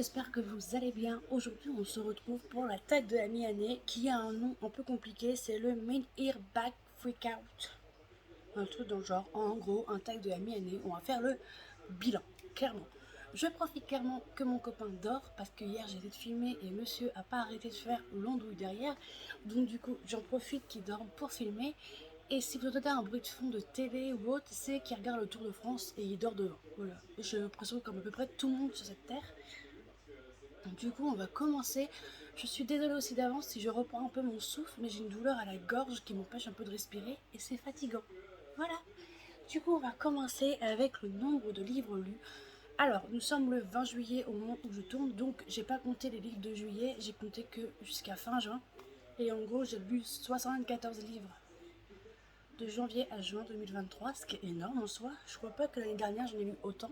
j'espère que vous allez bien. Aujourd'hui, on se retrouve pour la tag de la mi-année qui a un nom un peu compliqué, c'est le Main Ear Back Freakout. Un truc dans le genre, en gros, un tag de la mi-année, on va faire le bilan, clairement. Je profite clairement que mon copain dort parce que hier j'ai été de filmer et monsieur a pas arrêté de faire l'andouille derrière. Donc du coup, j'en profite qu'il dorme pour filmer. Et si vous entendez un bruit de fond de télé ou autre, c'est qu'il regarde le Tour de France et il dort devant. Voilà. J'ai l'impression comme à peu près tout le monde sur cette terre. Du coup, on va commencer. Je suis désolée aussi d'avance si je reprends un peu mon souffle, mais j'ai une douleur à la gorge qui m'empêche un peu de respirer et c'est fatigant. Voilà. Du coup, on va commencer avec le nombre de livres lus. Alors, nous sommes le 20 juillet au moment où je tourne, donc j'ai pas compté les livres de juillet, j'ai compté que jusqu'à fin juin. Et en gros, j'ai lu 74 livres de janvier à juin 2023, ce qui est énorme en soi. Je crois pas que l'année dernière j'en ai lu autant.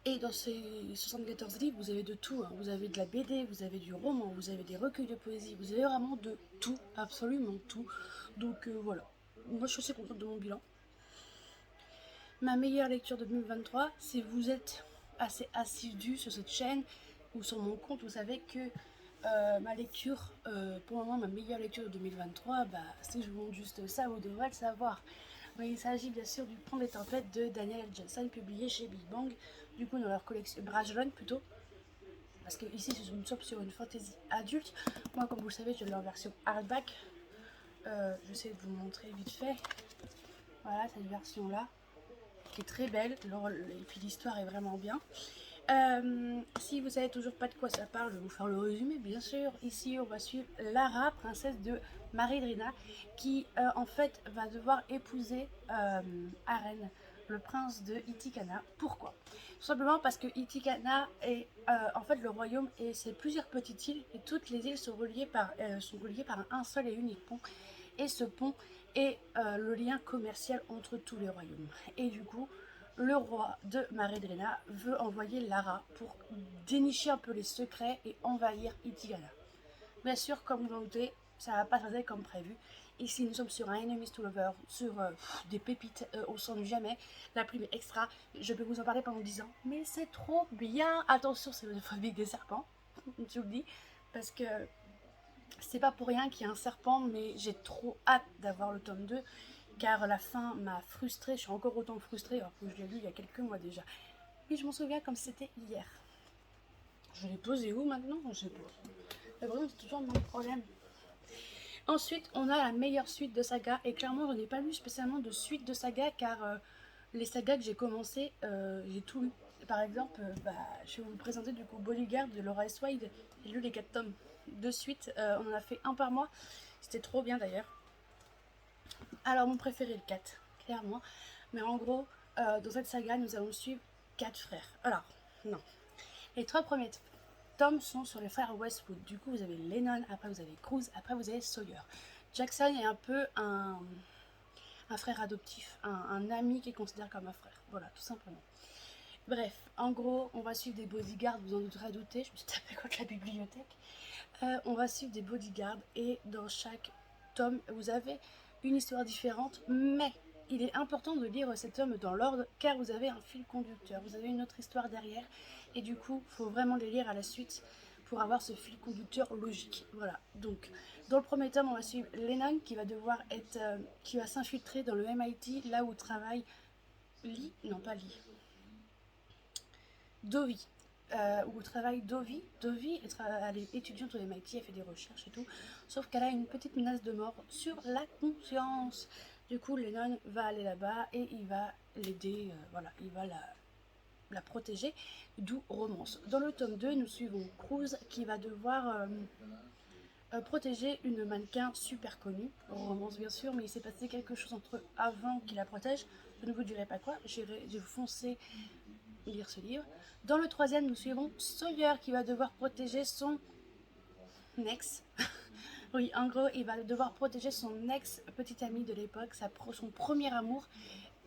Et dans ces 74 livres, vous avez de tout. Hein. Vous avez de la BD, vous avez du roman, vous avez des recueils de poésie, vous avez vraiment de tout, absolument tout. Donc voilà. Moi, je suis assez contente de mon bilan. Ma meilleure lecture de 2023, si vous êtes assez assidu sur cette chaîne ou sur mon compte, vous savez que ma lecture, pour le moment, ma meilleure lecture de 2023, si je vous montre juste ça, vous devrez le savoir. Mais il s'agit bien sûr du Pont des Tempêtes de Daniel L. Jensen, publié chez Big Bang, du coup dans leur collection Brajlon plutôt, parce que ici nous sommes sur une fantasy adulte. Moi, comme vous le savez, je l'ai en version hardback. J'essaie de vous montrer vite fait. Voilà, cette version là, qui est très belle, et puis l'histoire est vraiment bien. Si vous savez toujours pas de quoi ça parle, je vais vous faire le résumé bien sûr. Ici on va suivre Lara, princesse de Maridrina, qui en fait va devoir épouser Aren, le prince de Itikana. Pourquoi? Tout simplement parce que Itikana est en fait le royaume et c'est plusieurs petites îles et toutes les îles sont reliées par un seul et unique pont. Et ce pont est le lien commercial entre tous les royaumes. Et du coup, le roi de Maridrena veut envoyer Lara pour dénicher un peu les secrets et envahir Itigana. Bien sûr, comme vous l'en doutez, ça va pas se passer comme prévu. Ici, nous sommes sur un Enemies to Lover, sur des pépites au son du jamais. La plume est extra. Je peux vous en parler pendant 10 ans, mais c'est trop bien. Attention, c'est une phobie des serpents, je vous le dis, parce que c'est pas pour rien qu'il y a un serpent, mais j'ai trop hâte d'avoir le tome 2 car la fin m'a frustrée, je suis encore autant frustrée alors que je l'ai lu il y a quelques mois déjà. Mais je m'en souviens comme c'était hier. Je l'ai posé où maintenant? Je sais pas. Mais vraiment, c'est toujours le même problème. Ensuite, on a la meilleure suite de saga et clairement, je n'ai pas lu spécialement de suite de saga car les sagas que j'ai commencé, j'ai tout lu. Par exemple, je vais vous présenter du coup Bodyguard de Laura S. Wade. J'ai lu les 4 tomes de suite, on en a fait un par mois. C'était trop bien d'ailleurs. Alors mon préféré le 4, clairement. Mais en gros, dans cette saga, nous allons suivre 4 frères. Alors, non. Les 3 premiers tomes sont sur les frères Westwood. Du coup, vous avez Lennon, après vous avez Cruz, après vous avez Sawyer. Jackson est un peu un frère adoptif, un ami qui est considéré comme un frère. Voilà, tout simplement. Bref, en gros, on va suivre des bodyguards, vous en doutez, je me suis tapé contre la bibliothèque. On va suivre des bodyguards et dans chaque tome, vous avez une histoire différente, mais il est important de lire ces tomes dans l'ordre car vous avez un fil conducteur, vous avez une autre histoire derrière et du coup, il faut vraiment les lire à la suite pour avoir ce fil conducteur logique. Voilà, donc dans le premier tome, on va suivre Lennon qui va devoir qui va s'infiltrer dans le MIT, là où travaille Dovie. Où travaille Dovie. Dovie, elle est étudiante au MIT, elle fait des recherches et tout. Sauf qu'elle a une petite menace de mort sur la conscience. Du coup, Lennon va aller là-bas et il va l'aider, voilà, il va la protéger, d'où romance. Dans le tome 2, nous suivons Cruz qui va devoir protéger une mannequin super connue, romance bien sûr, mais il s'est passé quelque chose entre eux avant qu'il la protège. Je ne vous dirai pas quoi, j'ai foncé lire ce livre. Dans le troisième, nous suivons Sawyer qui va devoir protéger son ex. Oui, en gros, il va devoir protéger son ex petit ami de l'époque, son premier amour,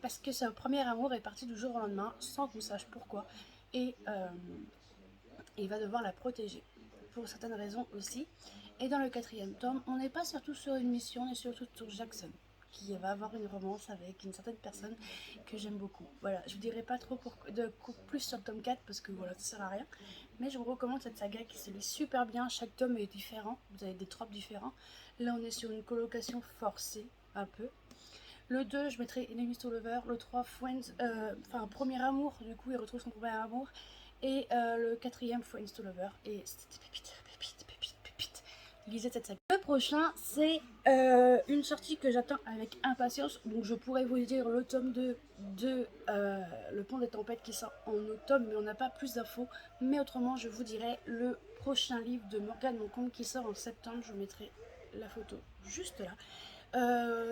parce que son premier amour est parti du jour au lendemain sans qu'on sache pourquoi. Et il va devoir la protéger pour certaines raisons aussi. Et dans le quatrième tome, on n'est pas surtout sur une mission, on est surtout sur Jackson. qui va avoir une romance avec une certaine personne que j'aime beaucoup. Voilà, je vous dirai pas trop plus sur le tome 4 parce que voilà, ça sert à rien. Mais je vous recommande cette saga qui se lit super bien. Chaque tome est différent, vous avez des tropes différents. Là, on est sur une colocation forcée, un peu. Le 2, je mettrai Enemies to Lover. Le 3, Friends, Premier Amour, du coup, il retrouve son premier amour. Et le 4e, Friends to Lover. Et c'était pépite, pépite, pépite, pépite. Lisez cette saga. Le prochain, c'est une sortie que j'attends avec impatience. Donc, je pourrais vous dire le tome 2 de Le Pont des Tempêtes qui sort en automne, mais on n'a pas plus d'infos. Mais autrement, je vous dirai le prochain livre de Morgane Moncombe qui sort en septembre. Je vous mettrai la photo juste là.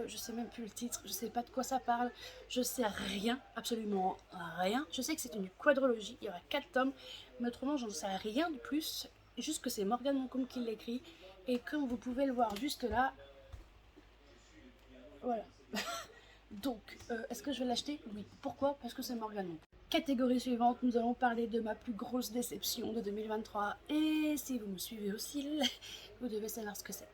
Je sais même plus le titre, je sais pas de quoi ça parle, je sais rien, absolument rien. Je sais que c'est une quadrologie, il y aura 4 tomes, mais autrement j'en sais rien de plus. Juste que c'est Morgane Moncombe qui l'écrit, et comme vous pouvez le voir juste là, voilà. Donc, est-ce que je vais l'acheter? Oui. Pourquoi? Parce que c'est Morgane Moncombe. Catégorie suivante, nous allons parler de ma plus grosse déception de 2023. Et si vous me suivez aussi, vous devez savoir ce que c'est.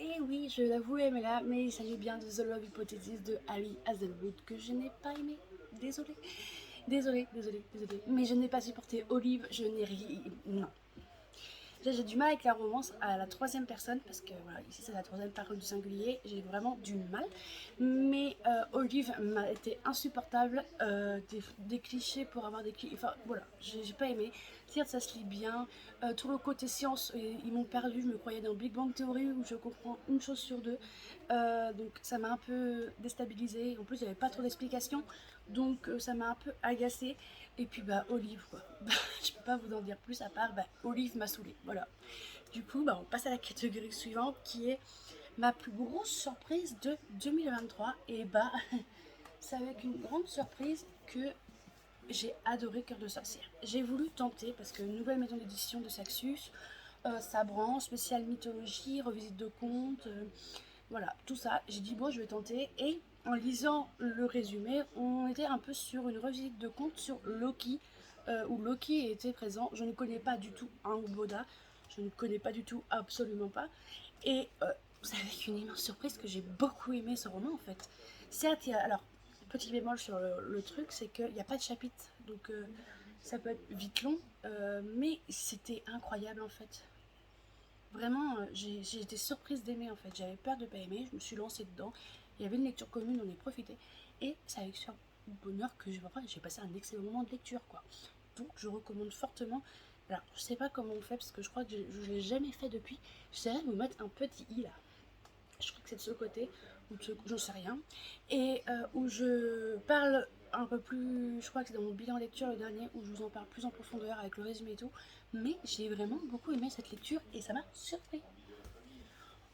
Et oui, je l'avoue, mais il s'agit bien de The Love Hypothesis de Ali Hazelwood que je n'ai pas aimé. Désolée. Désolée. Mais je n'ai pas supporté Olive, je n'ai rien. Non. J'ai du mal avec la romance à la troisième personne, parce que voilà, ici c'est la troisième personne du singulier, j'ai vraiment du mal. Mais Olive m'a été insupportable, des clichés pour avoir des clichés, enfin voilà, j'ai pas aimé. Certes, ça se lit bien, tout le côté science, ils m'ont perdu, je me croyais dans Big Bang Theory où je comprends une chose sur deux. Donc ça m'a un peu déstabilisée, en plus il n'y avait pas trop d'explications, donc ça m'a un peu agacée. Et puis bah Olive quoi, je peux pas vous en dire plus à part Olive m'a saoulée, voilà. Du coup on passe à la catégorie suivante qui est ma plus grosse surprise de 2023. Et c'est avec une grande surprise que j'ai adoré Cœur de sorcière. J'ai voulu tenter parce que nouvelle maison d'édition de Saxus, sa branche spéciale mythologie, revisite de contes, voilà, tout ça. J'ai dit bon, je vais tenter. Et en lisant le résumé, on était un peu sur une revisite de contes sur Loki, où Loki était présent. Je ne connais pas du tout Boda, je ne connais pas du tout, absolument pas. Et c'est avec une immense surprise que j'ai beaucoup aimé ce roman en fait. Certes, alors, petit bémol sur le truc, c'est qu'il n'y a pas de chapitre, donc ça peut être vite long, mais c'était incroyable en fait. Vraiment, j'ai été surprise d'aimer en fait. J'avais peur de ne pas aimer, je me suis lancée dedans. Il y avait une lecture commune, on est profité. Et c'est avec ce bonheur que j'ai passé un excellent moment de lecture quoi. Donc je recommande fortement. Alors je sais pas comment on fait parce que je crois que je ne l'ai jamais fait depuis. J'essaierai de vous mettre un petit i là. Je crois que c'est de ce côté, ou j'en sais rien. Et où je parle un peu plus, je crois que c'est dans mon bilan lecture le dernier, où je vous en parle plus en profondeur avec le résumé et tout. Mais j'ai vraiment beaucoup aimé cette lecture et ça m'a surpris.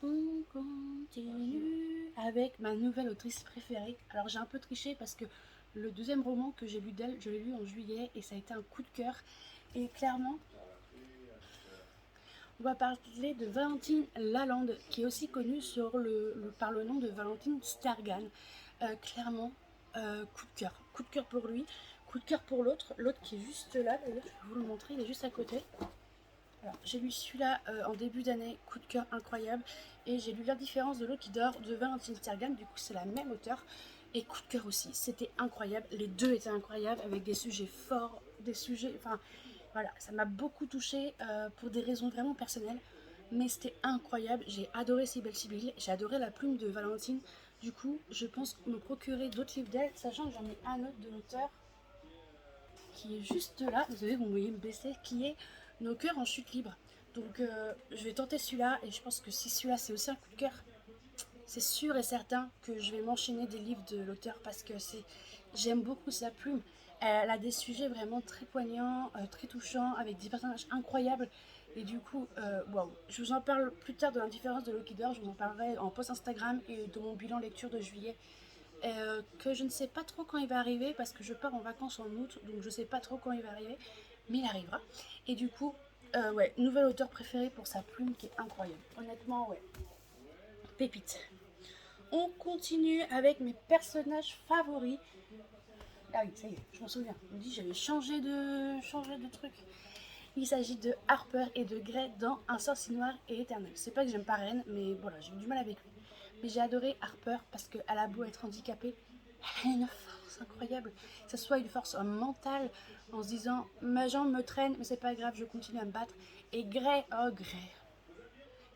On continue avec ma nouvelle autrice préférée. Alors j'ai un peu triché parce que le deuxième roman que j'ai lu d'elle, je l'ai lu en juillet et ça a été un coup de cœur. Et clairement, on va parler de Valentine Lalande, qui est aussi connue par le nom de Valentine Stargan. Clairement, coup de cœur. Coup de cœur pour lui, coup de cœur pour l'autre. L'autre qui est juste là, d'ailleurs, je vais vous le montrer, il est juste à côté. Alors, j'ai lu celui-là en début d'année, coup de cœur incroyable. Et j'ai lu La différence de l'eau qui dort de Valentine Stargan, du coup c'est la même auteure. Et coup de cœur aussi, c'était incroyable. Les deux étaient incroyables, avec des sujets forts, des sujets... Enfin, voilà, ça m'a beaucoup touchée pour des raisons vraiment personnelles. Mais c'était incroyable, j'ai adoré Sibylle, j'ai adoré la plume de Valentine. Du coup, je pense me procurer d'autres livres d'elle, sachant que j'en ai un autre de l'auteur qui est juste là, vous savez, vous voyez me baisser, qui est Nos cœurs en chute libre. Donc je vais tenter celui-là, et je pense que si celui-là c'est aussi un coup de cœur, c'est sûr et certain que je vais m'enchaîner des livres de l'auteur parce que j'aime beaucoup sa plume. Elle a des sujets vraiment très poignants, très touchants, avec des personnages incroyables. Et du coup, waouh. Je vous en parle plus tard de l'indifférence de Loki Dor, je vous en parlerai en post Instagram et de mon bilan lecture de juillet. Que je ne sais pas trop quand il va arriver parce que je pars en vacances en août, donc je ne sais pas trop quand il va arriver, mais il arrivera. Et du coup, ouais, nouvel auteur préféré pour sa plume qui est incroyable. Honnêtement, ouais, pépite. On continue avec mes personnages favoris. Ah oui, ça y est, je m'en souviens. Je me dis j'avais changé de truc. Il s'agit de Harper et de Grey dans Un sorcier noir et éternel. C'est pas que j'aime pas Rennes, mais voilà, j'ai eu du mal avec lui. Mais j'ai adoré Harper parce qu'elle a beau être handicapée, elle a une force incroyable. Que ce soit une force mentale en se disant ma jambe me traîne, mais c'est pas grave, je continue à me battre. Et Grey, oh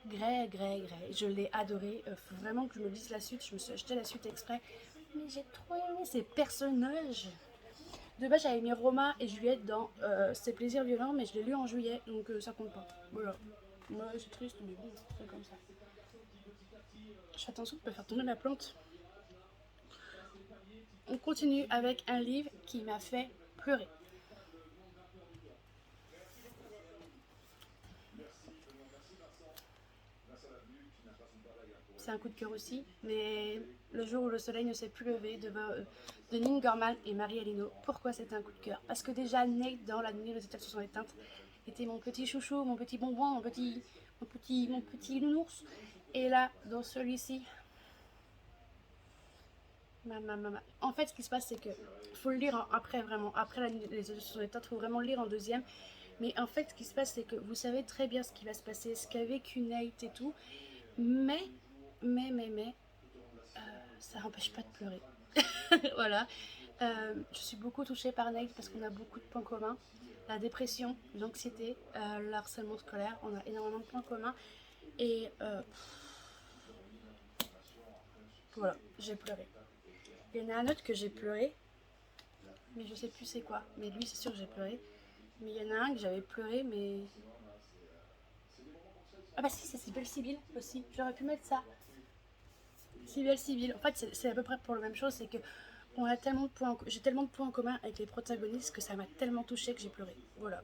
Grey, je l'ai adoré. Faut vraiment que je me lise la suite. Je me suis acheté la suite exprès. Mais j'ai trop aimé ces personnages. De base, j'avais mis Roma et Juliette dans Ses plaisirs violents, mais je l'ai lu en juillet, donc ça compte pas. Voilà. Ouais, c'est triste, mais bon, c'est comme ça. Je fais attention de ne pas faire tomber ma plante. On continue avec un livre qui m'a fait pleurer. C'est un coup de cœur aussi, mais Le jour où le soleil ne s'est plus levé de Ning Gorman et Marie Alino. Pourquoi c'était un coup de cœur? Parce que déjà Nate dans La nuit, les étoiles se sont éteintes était mon petit chouchou, mon petit bonbon, mon petit nounours. Et là, dans celui-ci, en fait, ce qui se passe, c'est que faut le lire après, vraiment. Après les étoiles se sont éteintes, il faut vraiment le lire en deuxième. Mais en fait, ce qui se passe, c'est que vous savez très bien ce qui va se passer, ce qu'a vécu Nate et tout. Mais, ça n'empêche pas de pleurer. Voilà. Je suis beaucoup touchée par Nate parce qu'on a beaucoup de points communs. La dépression, l'anxiété, le harcèlement scolaire, on a énormément de points communs. Et voilà, j'ai pleuré. Il y en a un autre que j'ai pleuré, mais je sais plus c'est quoi. Mais lui, c'est sûr que j'ai pleuré. Mais il y en a un que j'avais pleuré, mais. Ah bah si, c'est Sibelle Sibyl aussi. J'aurais pu mettre ça. Sibelle Sibyl. En fait, c'est à peu près pour la même chose, c'est que j'ai tellement de points en commun avec les protagonistes que ça m'a tellement touchée que j'ai pleuré. Voilà.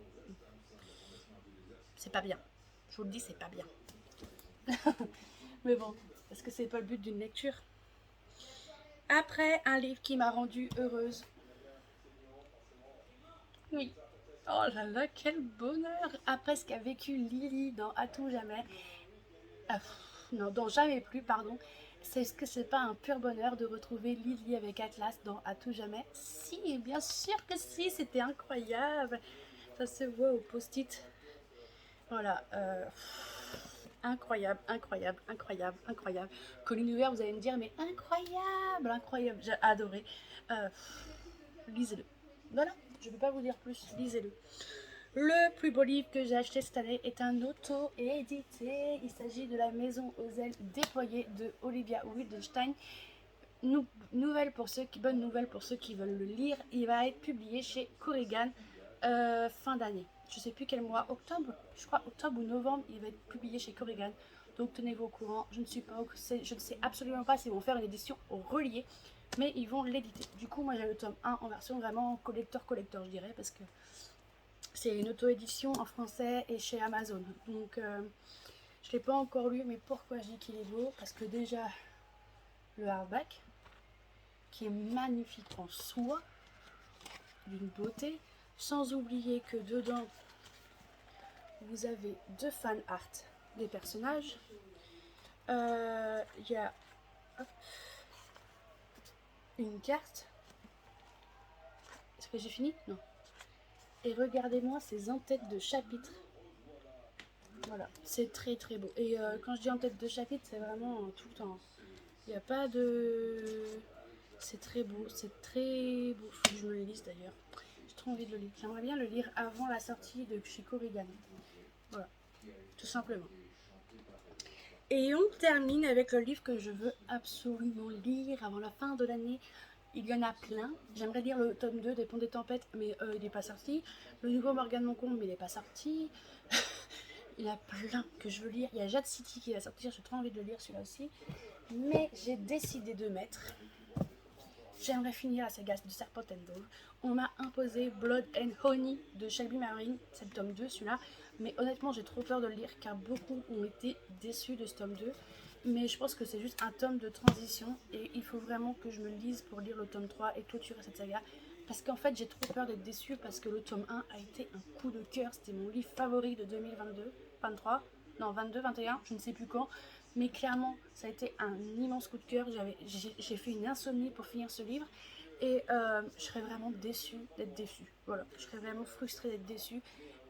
C'est pas bien. Je vous le dis, c'est pas bien. Mais bon, parce que c'est pas le but d'une lecture. Après, un livre qui m'a rendue heureuse. Oui. Oh là là, quel bonheur! Après ce qu'a vécu Lily dans À tout jamais, non, dans Jamais plus, pardon. C'est ce que c'est pas un pur bonheur de retrouver Lily avec Atlas dans À tout jamais? Si, bien sûr que si, c'était incroyable. Ça se voit au post-it. Voilà. Incroyable, incroyable, incroyable, incroyable. Colin Hoover, vous allez me dire, mais incroyable, incroyable. J'ai adoré. Euh, Lisez-le. Voilà, je ne peux pas vous dire plus. Lisez-le. Le plus beau livre que j'ai acheté cette année est un auto-édité. Il s'agit de La maison aux ailes déployées de Olivia Wildenstein. Nouvelle pour bonne nouvelle pour ceux qui veulent le lire. Il va être publié chez Corrigan fin d'année. Je ne sais plus quel mois, octobre, je crois octobre ou novembre, il va être publié chez Corrigan. Donc tenez-vous au courant. Je ne sais absolument pas s'ils vont faire une édition reliée, mais ils vont l'éditer. Du coup, moi j'ai le tome 1 en version vraiment collector, je dirais, parce que c'est une auto-édition en français et chez Amazon. Donc je ne l'ai pas encore lu, mais pourquoi je dis qu'il est beau? Parce que déjà, le hardback, qui est magnifique en soi, d'une beauté, sans oublier que dedans, vous avez deux fan art des personnages. Il y a une carte. Est-ce que j'ai fini? Non. Et regardez-moi ces en-têtes de chapitres. Voilà, c'est très très beau. Et quand je dis en-tête de chapitre, c'est vraiment tout le temps. Il n'y a pas de... C'est très beau, c'est très beau. Faut que je me le lise d'ailleurs. J'ai trop envie de le lire. J'aimerais bien le lire avant la sortie de chez Corrigan. Voilà, tout simplement. Et on termine avec le livre que je veux absolument lire avant la fin de l'année. Il y en a plein. J'aimerais lire le tome 2 des Ponts des Tempêtes, mais il n'est pas sorti. Le nouveau Morgane Moncombe, mais il n'est pas sorti. Il y en a plein que je veux lire. Il y a Jade City qui va sortir. J'ai trop envie de le lire celui-là aussi. Mais j'ai décidé de mettre... J'aimerais finir la saga de Serpent and Dove. On m'a imposé Blood and Honey de Shelby Marine. C'est le tome 2 celui-là. Mais honnêtement, j'ai trop peur de le lire car beaucoup ont été déçus de ce tome 2. Mais je pense que c'est juste un tome de transition et il faut vraiment que je me lise pour lire le tome 3 et clôturer cette saga. Parce qu'en fait, j'ai trop peur d'être déçue parce que le tome 1 a été un coup de cœur. C'était mon livre favori de 2022, 23, non 22, 21, je ne sais plus quand. Mais clairement, ça a été un immense coup de cœur. J'ai fait une insomnie pour finir ce livre. Et je serais vraiment déçue d'être déçue. Voilà, je serais vraiment frustrée d'être déçue.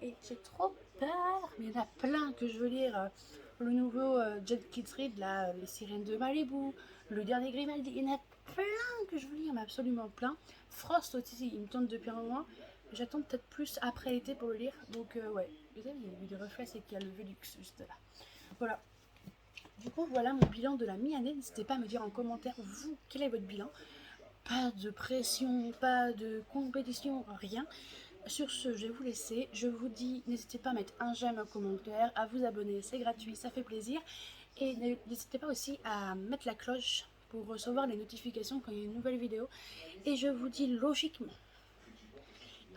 Et j'ai trop peur. Mais il y en a plein que je veux lire. le nouveau Jet Kids Read, là, les sirènes de Malibu, le dernier Grimaldi, il y en a plein que je veux lire, mais absolument plein. Frost aussi, il me tente depuis un moment. J'attends peut-être plus après l'été pour le lire, donc ouais. Vous avez vu des reflets, c'est qu'il y a le Velux juste là. Voilà. Du coup, voilà mon bilan de la mi-année. N'hésitez pas à me dire en commentaire, vous, quel est votre bilan. Pas de pression, pas de compétition, rien. Sur ce, je vais vous laisser. Je vous dis, n'hésitez pas à mettre un j'aime, un commentaire, à vous abonner, c'est gratuit, ça fait plaisir. Et n'hésitez pas aussi à mettre la cloche pour recevoir les notifications quand il y a une nouvelle vidéo. Et je vous dis logiquement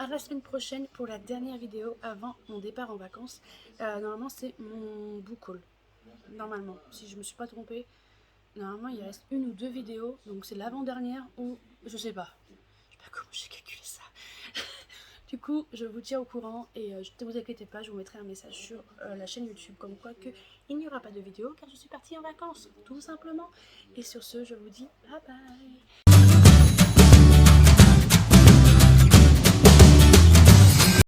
à la semaine prochaine pour la dernière vidéo avant mon départ en vacances. Normalement, c'est mon book haul. Normalement, si je me suis pas trompée, normalement il reste une ou deux vidéos, donc c'est l'avant-dernière ou je sais pas. Je sais pas comment j'ai calculé ça. Du coup, je vous tiens au courant et ne vous inquiétez pas, je vous mettrai un message sur la chaîne YouTube comme quoi que il n'y aura pas de vidéo car je suis partie en vacances, tout simplement. Et sur ce, je vous dis bye bye.